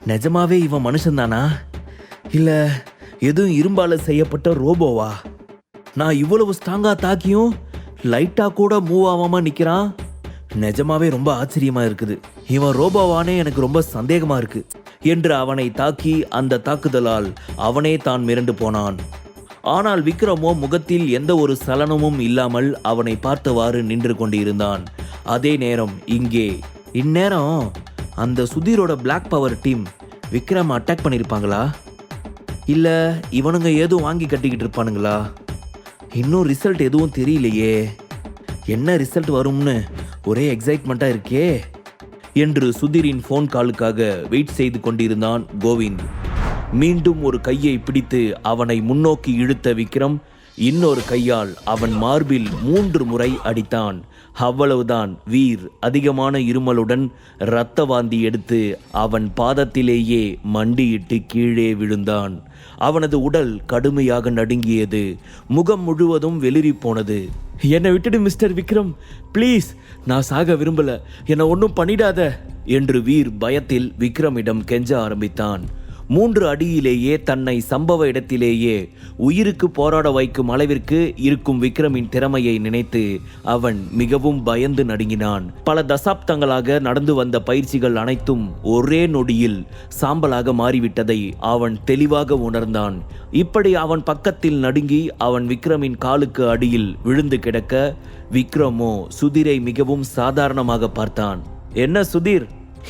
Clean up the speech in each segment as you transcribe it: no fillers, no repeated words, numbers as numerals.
நிஜமாவே இவன் மனுஷன்தானா இல்ல எதுவும் இரும்பால செய்யப்பட்ட ரோபோவா? நான் இவ்வளவு ஸ்ட்ராங்கா தாக்கியும் லைட்டா கூட மூவ் ஆகாம நிக்கிறான். நிஜமாவே ரொம்ப ஆச்சரியமா இருக்குது. இவன் ரோபோவானே எனக்கு ரொம்ப சந்தேகமா இருக்கு என்று அவனை தாக்கி அந்த தாக்குதலால் அவனே தான் மிரண்டு போனான். ஆனால் விக்ரமோ முகத்தில் எந்த ஒரு சலனமும் இல்லாமல் அவனை பார்த்தவாறு நின்று கொண்டிருந்தான். அதே நேரம் இந்நேரம் அந்த சுதீரோட black power team Vikram attack பண்ணியிருப்பாங்களா, இல்ல இவனுங்க ஏதும் வாங்கி கட்டிக்கிட்டு இருப்பானுங்களா? இன்னும் ரிசல்ட் எதுவும் தெரியலையே. என்ன ரிசல்ட் வரும்னு ஒரே எக்ஸைட்மெண்ட்டாக இருக்கே என்று சுதீரின் ஃபோன் காலுக்காக வெயிட் செய்து கொண்டிருந்தான் கோவிந்த். மீண்டும் ஒரு கையை பிடித்து அவனை முன்னோக்கி இழுத்த விக்ரம் இன்னொரு கையால் அவன் மார்பில் 3 முறை அடித்தான். அவ்வளவுதான். வீர் அதிகமான இருமலுடன் இரத்த வாந்தி எடுத்து அவன் பாதத்திலேயே மண்டியிட்டு கீழே விழுந்தான். அவனது உடல் கடுமையாக நடுங்கியது. முகம் முழுவதும் வெளிரி போனது. என்னை விட்டுடு மிஸ்டர் விக்ரம், ப்ளீஸ், நான் சாக விரும்பல, என்னை ஒன்றும் பண்ணிடாத என்று வீர் பயத்தில் விக்ரமிடம் கெஞ்ச ஆரம்பித்தான். 3 அடியிலேயே தன்னை சம்பவ இடத்திலேயே உயிருக்கு போராட வைக்கும் அளவிற்கு இருக்கும் விக்ரமின் திறமையை நினைத்து அவன் மிகவும் பயந்து நடுங்கினான். பல தசாப்தங்களாக நடந்து வந்த பயிற்சிகள் அனைத்தும் ஒரே நொடியில் சாம்பலாக மாறிவிட்டதை அவன் தெளிவாக உணர்ந்தான். இப்படி அவன் பக்கத்தில் நடுங்கி அவன் விக்ரமின் காலுக்கு அடியில் விழுந்து கிடக்க விக்ரமோ சுதீரை மிகவும் சாதாரணமாக பார்த்தான். என்ன சுதீர்,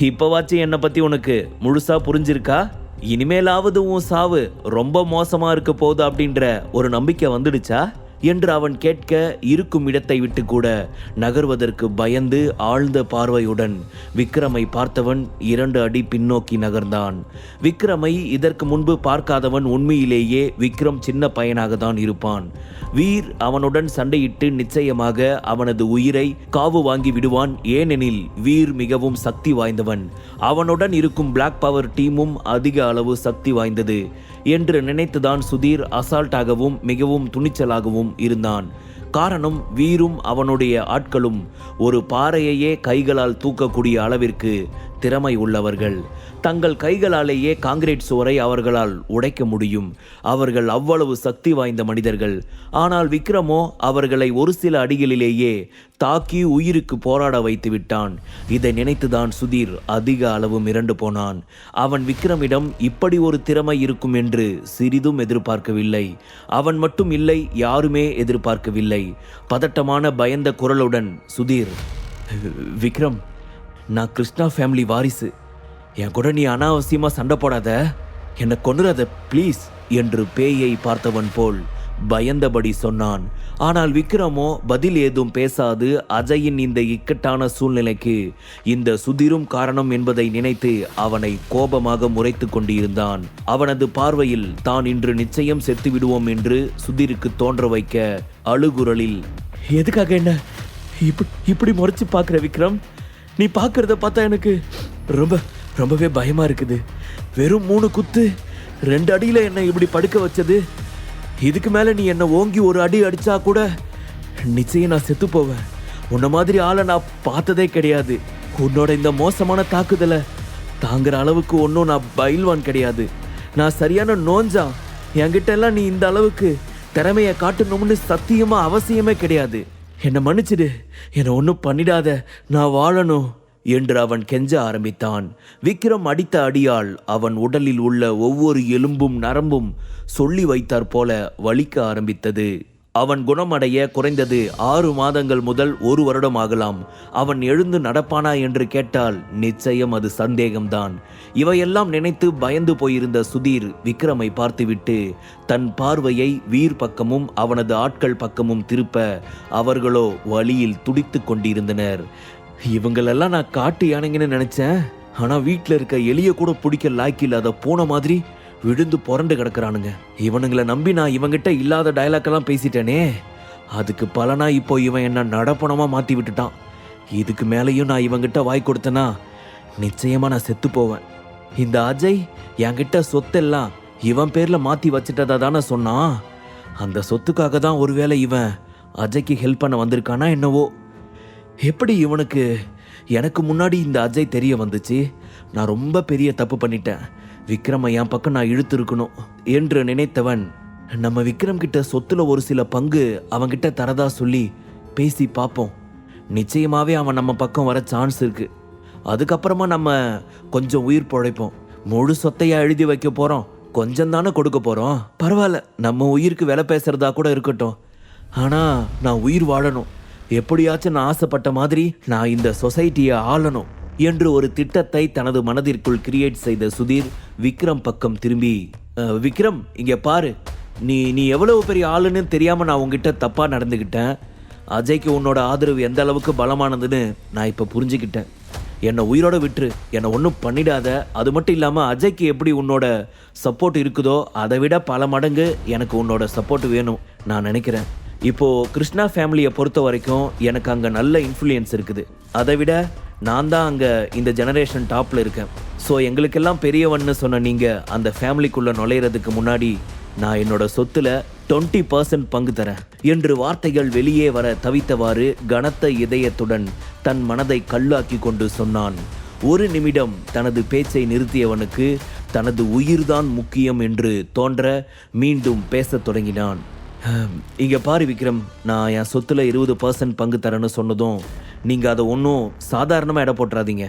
இப்பவாச்சும் என்னை பத்தி உனக்கு முழுசா புரிஞ்சிருக்கா? இனிமேலாவது உன் சாவு ரொம்ப மோசமா இருக்க போகுது அப்படின்ற ஒரு நம்பிக்கை வந்துடுச்சா என்று அவன் கேட்க இருக்கும் இடத்தை விட்டு கூட நகர்வதற்கு பயந்து ஆழ்ந்த பார்வையுடன் விக்ரமை பார்த்தவன் 2 அடி பின்னோக்கி நகர்ந்தான். விக்ரமை இதற்கு முன்பு பார்க்காதவன் உண்மையிலேயே விக்ரம் சின்ன பையனாக தான் இருப்பான். வீர் அவனுடன் சண்டையிட்டு நிச்சயமாக அவனது உயிரை காவு வாங்கி விடுவான். ஏனெனில் வீர் மிகவும் சக்தி வாய்ந்தவன். அவனுடன் இருக்கும் பிளாக் பவர் டீமும் அதிக அளவு சக்தி வாய்ந்தது என்று நினைத்துதான் சுதீர் அசால்ட்டாகவும் மிகவும் துணிச்சலாகவும் இருந்தான். காரணம், வீரும் அவனுடைய ஆட்களும் ஒரு பாறையையே கைகளால் தூக்கக்கூடிய அளவிற்கு திறமை உள்ளவர்கள். தங்கள் கைகளாலேயே காங்கிரீட் சுவரை அவர்களால் உடைக்க முடியும். அவர்கள் அவ்வளவு சக்தி வாய்ந்த மனிதர்கள். ஆனால் விக்ரமோ அவர்களை ஒரு சில அடிகளிலேயே தாக்கி உயிருக்கு போராட வைத்து விட்டான். இதை நினைத்துதான் சுதீர் அதிக அளவு மிரண்டு போனான். அவன் விக்ரமிடம் இப்படி ஒரு திறமை இருக்கும் என்று சிறிதும் எதிர்பார்க்கவில்லை. அவன் மட்டும் இல்லை, யாருமே எதிர்பார்க்கவில்லை. பதட்டமான பயந்த குரலுடன் சுதீர், விக்ரம், நான் கிருஷ்ணா ஃபேமிலி வாரிசு. என் கூட நீ அனாவசியமா சண்டை போடாத, என்னை கொன்னுறாத ப்ளீஸ் என்று பேயை பார்த்தவன் போல் பயந்தபடி சொன்னான். ஆனால் விக்ரமோ பதில் ஏதும் பேசாது அஜயின் இந்த இக்கட்டான சூழ்நிலைக்கு இந்த சுதீரும் காரணம் என்பதை நினைத்து அவனை கோபமாக முறைத்து கொண்டிருந்தான். அவனது பார்வையில் தான் இன்று நிச்சயம் செத்து விடுவோம் என்று சுதீருக்கு தோன்ற வைக்க அழுகுரலில், எதுக்காக என்ன இப்படி முறைச்சு பார்க்குற விக்ரம்? நீ பார்க்கறத பார்த்தா எனக்கு ரொம்பவே பயமா இருக்குது. வெறும் 3 குத்து 2 அடியில என்னை இப்படி படுக்க வச்சது. இதுக்கு மேல நீ என்னை ஓங்கி ஒரு அடி அடிச்சா கூட நிச்சயம் நான் செத்து போவேன். உன்ன மாதிரி ஆளை நான் பார்த்ததே கிடையாது. உன்னோட இந்த மோசமான தாக்குதலை தாங்குற அளவுக்கு ஒன்றும் நான் பயில்வான் கிடையாது. நான் சரியான நோஞ்சான். என்கிட்ட எல்லாம் நீ இந்த அளவுக்கு திறமையை காட்டணும்னு சத்தியமா அவசியமே கிடையாது. என்னை மன்னிச்சிடு, என்னை ஒன்றும் பண்ணிடாத, நான் வாழணும் என்று அவன் கெஞ்ச ஆரம்பித்தான். விக்ரம் அடித்த அடியால் அவன் உடலில் உள்ள ஒவ்வொரு எலும்பும் நரம்பும் சொல்லி வைத்தாற் போல வலிக்க ஆரம்பித்தது. அவன் குணமடைய குறைந்தது 6 மாதங்கள் முதல் 1 வருடம் ஆகலாம். அவன் எழுந்து நடப்பானா என்று கேட்டால் நிச்சயம் அது சந்தேகம்தான். இவையெல்லாம் நினைத்து பயந்து போயிருந்த சுதீர் விக்ரமை பார்த்துவிட்டு தன் பார்வையை வீர் பக்கமும் அவனது ஆட்கள் பக்கமும் திருப்ப அவர்களோ வலியில் துடித்து கொண்டிருந்தனர். இவங்களெல்லாம் நான் காட்டு யானைங்கன்னு நினைச்சேன். ஆனா வீட்டில் இருக்க எலிய கூட பிடிக்க லாய்க்கில் அதை போன மாதிரி விழுந்து புரண்டு கிடக்குறானுங்க. இவனுங்களை நம்பி நான் இவங்கிட்ட இல்லாத டயலாக்கெல்லாம் பேசிட்டேனே, அதுக்கு பலனா இப்போ இவன் என்ன நடப்பணமா மாற்றி விட்டுட்டான். இதுக்கு மேலேயும் நான் இவங்கிட்ட வாய் கொடுத்தேன்னா நிச்சயமா நான் செத்து போவேன். இந்த அஜய் என்கிட்ட சொத்தெல்லாம் இவன் பேர்ல மாற்றி வச்சிட்டதா தானே சொன்னான். அந்த சொத்துக்காக தான் ஒருவேளை இவன் அஜய்க்கு ஹெல்ப் பண்ண வந்திருக்கானா என்னவோ. எப்படி இவனுக்கு எனக்கு முன்னாடி இந்த அஜய் தெரிய வந்துச்சு? நான் ரொம்ப பெரிய தப்பு பண்ணிட்டேன். விக்ரமை என் பக்கம் நான் இழுத்து இருக்கணும் என்று நினைத்தவன், நம்ம விக்ரம் கிட்ட சொத்துல ஒரு சில பங்கு அவன்கிட்ட தரதா சொல்லி பேசி பார்ப்போம். நிச்சயமாவே அவன் நம்ம பக்கம் வர சான்ஸ் இருக்கு. அதுக்கப்புறமா நம்ம கொஞ்சம் உயிர் பிழைப்போம். முழு சொத்தையா எழுதி வைக்க போறோம், கொஞ்சம் தானே கொடுக்க போறோம். பரவாயில்ல, நம்ம உயிருக்கு விலை பேசுறதா கூட இருக்கட்டும். ஆனா நான் உயிர் வாழணும். எப்படியாச்சும் நான் ஆசைப்பட்ட மாதிரி நான் இந்த சொசைட்டியை ஆளணும் என்று ஒரு திட்டத்தை தனது மனதிற்குள் கிரியேட் செய்த சுதீர் விக்ரம் பக்கம் திரும்பி, விக்ரம் இங்க பாரு, நீ நீ எவ்வளவு பெரிய ஆளுன்னு தெரியாம நான் உங்ககிட்ட தப்பா நடந்துக்கிட்டேன். அஜய்க்கு உன்னோட ஆதரவு எந்த அளவுக்கு பலமானதுன்னு நான் இப்ப புரிஞ்சுக்கிட்டேன். என்னை உயிரோட விட்டுரு, என்னை ஒன்றும் பண்ணிடாத. அது மட்டும் இல்லாமல் அஜய்க்கு எப்படி உன்னோட சப்போர்ட் இருக்குதோ அதை விட பல மடங்கு எனக்கு உன்னோட சப்போர்ட் வேணும் நான் நினைக்கிறேன். இப்போது கிருஷ்ணா ஃபேமிலியை பொறுத்த வரைக்கும் எனக்கு அங்கே நல்ல இன்ஃப்ளூயன்ஸ் இருக்குது. அதை விட நான் தான் அங்கே இந்த ஜெனரேஷன் டாப்பில் இருக்கேன். ஸோ எங்களுக்கெல்லாம் பெரியவன்னு சொன்ன நீங்கள் அந்த ஃபேமிலிக்குள்ளே நுழையிறதுக்கு முன்னாடி நான் என்னோட சொத்துல 20% பங்கு தரேன் என்று வார்த்தைகள் வெளியே வர தவித்தவாறு கனத்த இதயத்துடன் தன் மனதை கல்லாக்கி கொண்டு சொன்னான். ஒரு நிமிடம் தனது பேச்சை நிறுத்தியவனுக்கு தனது உயிர்தான் முக்கியம் என்று தோன்ற மீண்டும் பேசத் தொடங்கினான். இங்க பாரு விக்ரம், நான் என் சொத்துல 20% பங்கு தரேன்னு சொன்னதும் நீங்க அதை ஒன்றும் சாதாரணமாக இட போட்டுறாதீங்க.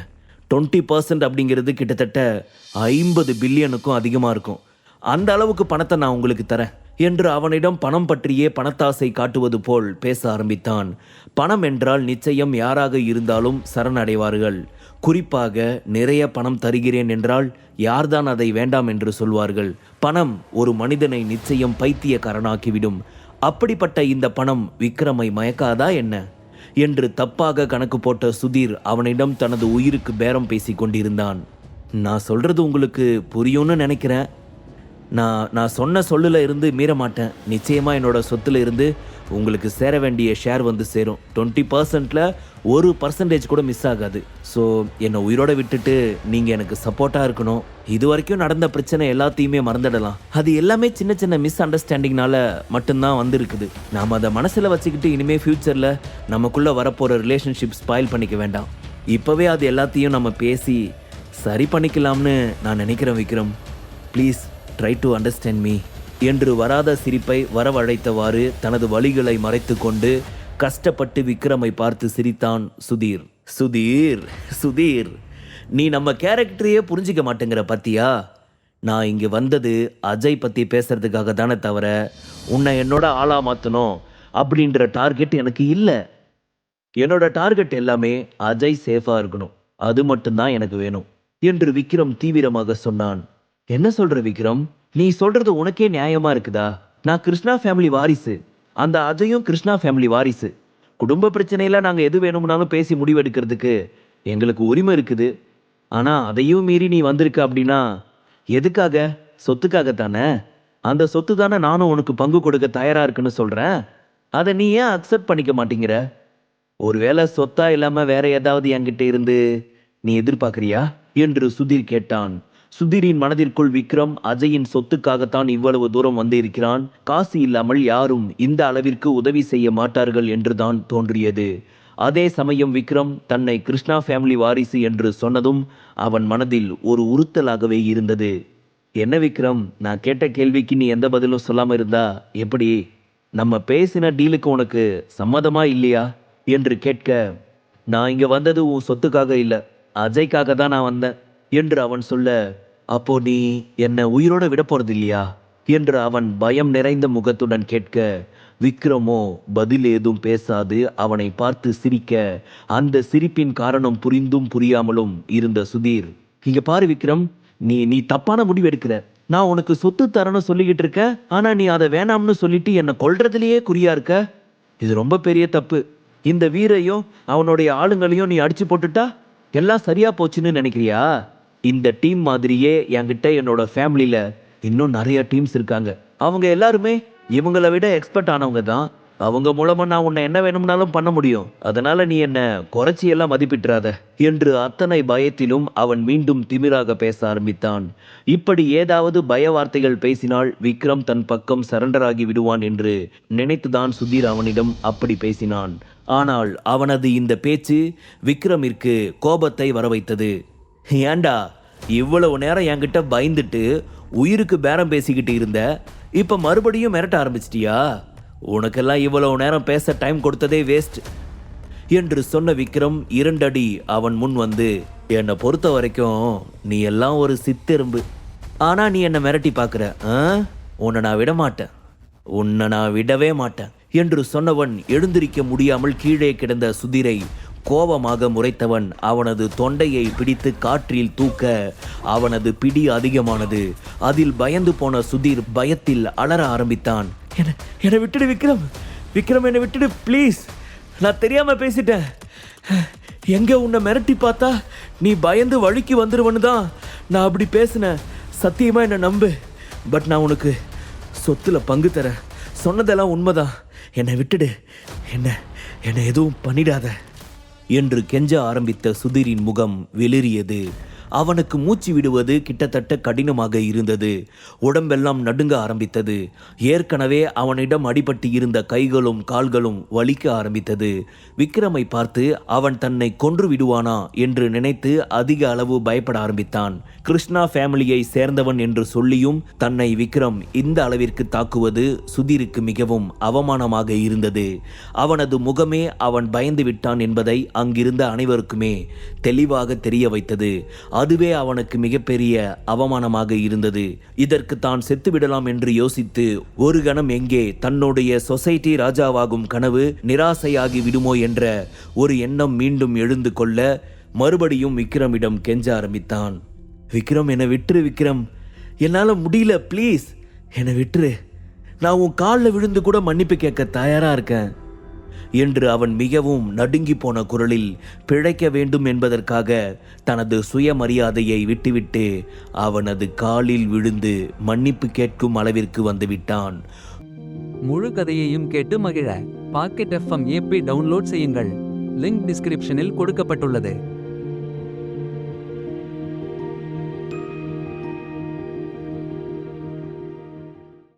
20% அப்படிங்கிறது கிட்டத்தட்ட 50 பில்லியனுக்கும் அதிகமாக இருக்கும். அந்த அளவுக்கு பணத்தை நான் உங்களுக்கு தரேன் என்று அவனிடம் பணம் பற்றியே பணத்தாசை காட்டுவது போல் பேச ஆரம்பித்தான். பணம் என்றால் நிச்சயம் யாராக இருந்தாலும் சரணடைவார்கள். குறிப்பாக நிறைய பணம் தருகிறேன் என்றால் யார்தான் அதை வேண்டாம் என்று சொல்வார்கள். பணம் ஒரு மனிதனை நிச்சயம் பைத்தியக்காரனாக்கிவிடும். அப்படிப்பட்ட இந்த பணம் விக்ரமை மயக்காதா என்ன என்று தப்பாக கணக்கு போட்ட சுதீர் அவனிடம் தனது உயிருக்கு பேரம் பேசி கொண்டிருந்தான். நான் சொல்றது உங்களுக்கு புரியும்னு நினைக்கிறேன். நான் சொன்ன சொல்லில் இருந்து மீற மாட்டேன். நிச்சயமாக என்னோட சொத்துல இருந்து உங்களுக்கு சேர வேண்டிய ஷேர் வந்து சேரும். 20%ல் 1% கூட மிஸ் ஆகாது. ஸோ என்னை உயிரோட விட்டுட்டு நீங்கள் எனக்கு சப்போர்ட்டாக இருக்கணும். இது வரைக்கும் நடந்த பிரச்சனை எல்லாத்தையுமே மறந்துடலாம். அது எல்லாமே சின்ன சின்ன மிஸ் அண்டர்ஸ்டாண்டிங்னால மட்டும்தான் வந்திருக்குது. நாம் அதை மனசில் வச்சுக்கிட்டு இனிமேல் ஃப்யூச்சரில் நமக்குள்ளே வரப்போகிற ரிலேஷன்ஷிப் ஸ்பாயில் பண்ணிக்க வேண்டாம். இப்போவே அது எல்லாத்தையும் நம்ம பேசி சரி பண்ணிக்கலாம்னு நான் நினைக்கிறேன் Vikram. Please try to understand me என்று வராத சிரிப்பை வரவழைத்தவாறு தனது வலிகளை மறைத்து கொண்டு கஷ்டப்பட்டு விக்ரமை பார்த்து சிரித்தான் சுதீர். சுதீர் சுதீர் நீ நம்ம கேரக்டரையே புரிஞ்சிக்க மாட்டேங்கிற பத்தியா? நான் இங்கே வந்தது அஜய் பற்றி பேசுறதுக்காக தானே தவிர உன்னை என்னோட ஆளா மாற்றணும் அப்படின்ற டார்கெட் எனக்கு இல்லை. என்னோட டார்கெட் எல்லாமே அஜய் சேஃபாக இருக்கணும், அது மட்டும்தான் எனக்கு வேணும் என்று விக்ரம் தீவிரமாக சொன்னான். என்ன சொல்ற விக்ரம்? நீ சொல்றது உனக்கே நியாயமா இருக்குதா? நான் கிருஷ்ணா ஃபேமிலி வாரிசு, அந்த அஜயும் கிருஷ்ணா ஃபேமிலி வாரிசு. குடும்ப பிரச்சனையில நாங்கள் எது வேணும்னாலும் பேசி முடிவெடுக்கிறதுக்கு எங்களுக்கு உரிமை இருக்குது. ஆனால் அதையும் மீறி நீ வந்திருக்க அப்படின்னா எதுக்காக? சொத்துக்காகத்தானே. அந்த சொத்து தானே நானும் உனக்கு பங்கு கொடுக்க தயாரா இருக்குன்னு சொல்றேன். அதை நீ ஏன் அக்செப்ட் பண்ணிக்க மாட்டேங்கிற? ஒருவேளை சொத்தா இல்லாமல் வேற ஏதாவது என்கிட்ட இருந்து நீ எதிர்பார்க்குறியா என்று சுதீர் கேட்டான். சுதீரின் மனதிற்குள் விக்ரம் அஜயின் சொத்துக்காகத்தான் இவ்வளவு தூரம் வந்து இருக்கிறான். காசு இல்லாமல் யாரும் இந்த அளவிற்கு உதவி செய்ய மாட்டார்கள் என்றுதான் தோன்றியது. அதே சமயம் விக்ரம் தன்னை கிருஷ்ணா ஃபேமிலி வாரிசு என்று சொன்னதும் அவன் மனதில் ஒரு உறுத்தலாகவே இருந்தது. என்ன விக்ரம், நான் கேட்ட கேள்விக்கு நீ எந்த பதிலும் சொல்லாம இருந்தா எப்படி? நம்ம பேசின டீலுக்கு உனக்கு சம்மதமா இல்லையா என்று கேட்க, நான் இங்க வந்தது உன் சொத்துக்காக இல்லை, அஜய்க்காக தான் நான் வந்தேன் என்று அவன் சொல்ல, அப்போ நீ என்னை உயிரோட விட போறது இல்லையா என்று அவன் பயம் நிறைந்த முகத்துடன் கேட்க, விக்ரமோ பதில் ஏதும் பேசாது அவனை பார்த்து சிரிக்க, அந்த சிரிப்பின் காரணம் புரிந்தும் புரியாமலும் இருந்த சுதீர், இங்க பாரு விக்ரம், நீ தப்பான முடிவு எடுக்கிற. நான் உனக்கு சொத்து தரணும் சொல்லிக்கிட்டு இருக்க, ஆனா நீ அதை வேணாம்னு சொல்லிட்டு என்னை கொல்றதுலயே குறியா இருக்க. இது ரொம்ப பெரிய தப்பு. இந்த வீரையும் அவனுடைய ஆளுங்களையும் நீ அடிச்சு போட்டுட்டா எல்லாம் சரியா போச்சுன்னு நினைக்கிறியா? இந்த டீம் மாதிரியே என்கிட்ட என்னோட ஃபேமிலியில் இன்னும் நிறைய டீம்ஸ் இருக்காங்க. அவங்க எல்லாருமே இவங்களை விட எக்ஸ்பர்ட் ஆனவங்க தான். அவங்க மூலமா நான் உன்னை என்ன வேணும்னாலும் பண்ண முடியும். அதனால நீ என்ன குறைச்சி எல்லாம் மதிப்பிட்டுறாத என்று அத்தனை பயத்திலும் அவன் மீண்டும் திமிராக பேச ஆரம்பித்தான். இப்படி ஏதாவது பய வார்த்தைகள் பேசினால் விக்ரம் தன் பக்கம் சரண்டராகி விடுவான் என்று நினைத்துதான் சுதீர் அவனிடம் அப்படி பேசினான். ஆனால் அவனது இந்த பேச்சு விக்ரமிற்கு கோபத்தை வரவைத்தது. ஏன்டா இவ்வளவு நேரம் என்கிட்ட பயந்துட்டு உயிருக்கு பேரம் பேசிக்கிட்டு இருந்த, இப்ப மறுபடியும் மிரட்ட ஆரம்பிச்சிட்டியா? உனக்கெல்லாம் இவ்வளவு நேரம் பேச டைம் கொடுத்ததே வேஸ்ட் என்று சொன்ன விக்ரம் 2 அடி அவன் முன் வந்து, என்னை பொறுத்த வரைக்கும் நீ எல்லாம் ஒரு சித்தெரும்பு. ஆனா நீ என்னை மிரட்டி பார்க்குற. உன்னை நான் விட மாட்டேன், உன்னை நான் விடவே மாட்டேன் என்று சொன்னவன் எழுந்திருக்க முடியாமல் கீழே கிடந்த சுதிரை கோபமாக முறைத்தவன் அவனது தொண்டையை பிடித்து காற்றில் தூக்க அவனது பிடி அதிகமானது. அதில் பயந்து போன சுதீர் பயத்தில் அலற ஆரம்பித்தான். என்னை விட்டுடு விக்ரம், விக்ரம் என்னை விட்டுடு ப்ளீஸ், நான் தெரியாம பேசிட்டேன். எங்க உன்னை மிரட்டி பார்த்தா நீ பயந்து வழிக்கு வந்துருவன்னு தான் நான் அப்படி பேசினேன். சத்தியமா என்னை நம்பு, பட் நான் உனக்கு சொத்துல பங்கு தரேன். சொன்னதெல்லாம் உண்மைதான், என்னை விட்டுடு, என்னை எதுவும் பண்ணிடாத என்று கெஞ்ச ஆரம்பித்த சுதீரின் முகம் வெளிரியது. அவனுக்கு மூச்சு விடுவது கிட்டத்தட்ட கடினமாக இருந்தது. உடம்பெல்லாம் நடுங்க ஆரம்பித்தது. ஏற்கனவே அவனிடம் அடிபட்டு இருந்த கைகளும் கால்களும் வலிக்க ஆரம்பித்தது. விக்ரமை பார்த்து அவன் தன்னை கொன்று விடுவானா என்று நினைத்து அதிக அளவு பயப்பட ஆரம்பித்தான். கிருஷ்ணா ஃபேமிலியை சேர்ந்தவன் என்று சொல்லியும் தன்னை விக்ரம் இந்த அளவிற்கு தாக்குவது சுதீருக்கு மிகவும் அவமானமாக இருந்தது. அவனது முகமே அவன் பயந்து விட்டான் என்பதை அங்கிருந்த அனைவருக்குமே தெளிவாக தெரிய வைத்தது. அதுவே அவனுக்கு மிகப்பெரிய அவமானமாக இருந்தது. இதற்கு தான் செத்துவிடலாம் என்று யோசித்து ஒரு கணம் எங்கே தன்னுடைய சொசைட்டி ராஜாவாகும் கனவு நிராசையாகி விடுமோ என்ற ஒரு எண்ணம் மீண்டும் எழுந்து கொள்ள மறுபடியும் விக்ரமிடம் கெஞ்ச ஆரம்பித்தான். விக்ரம், என்னை விட்டுரு விக்ரம், என்னால் முடியல, ப்ளீஸ் என்னை விட்டுரு, நான் உன் காலில் விழுந்து கூட மன்னிப்பு கேட்க தயாரா இருக்கேன் என்று அவன் மிகவும் நடுங்கி போன குரலில் பிழைக்க வேண்டும் என்பதற்காக தனது சுயமரியாதையை விட்டுவிட்டு அவனது காலில் விழுந்து மன்னிப்பு கேட்கும் அளவிற்கு வந்துவிட்டான். முழு கதையையும் கேட்டு மகிழ பாக்கெட் FM ஆப்பை டவுன்லோட் செய்யுங்கள். லிங்க் டிஸ்கிரிப்ஷனில் கொடுக்கப்பட்டுள்ளது.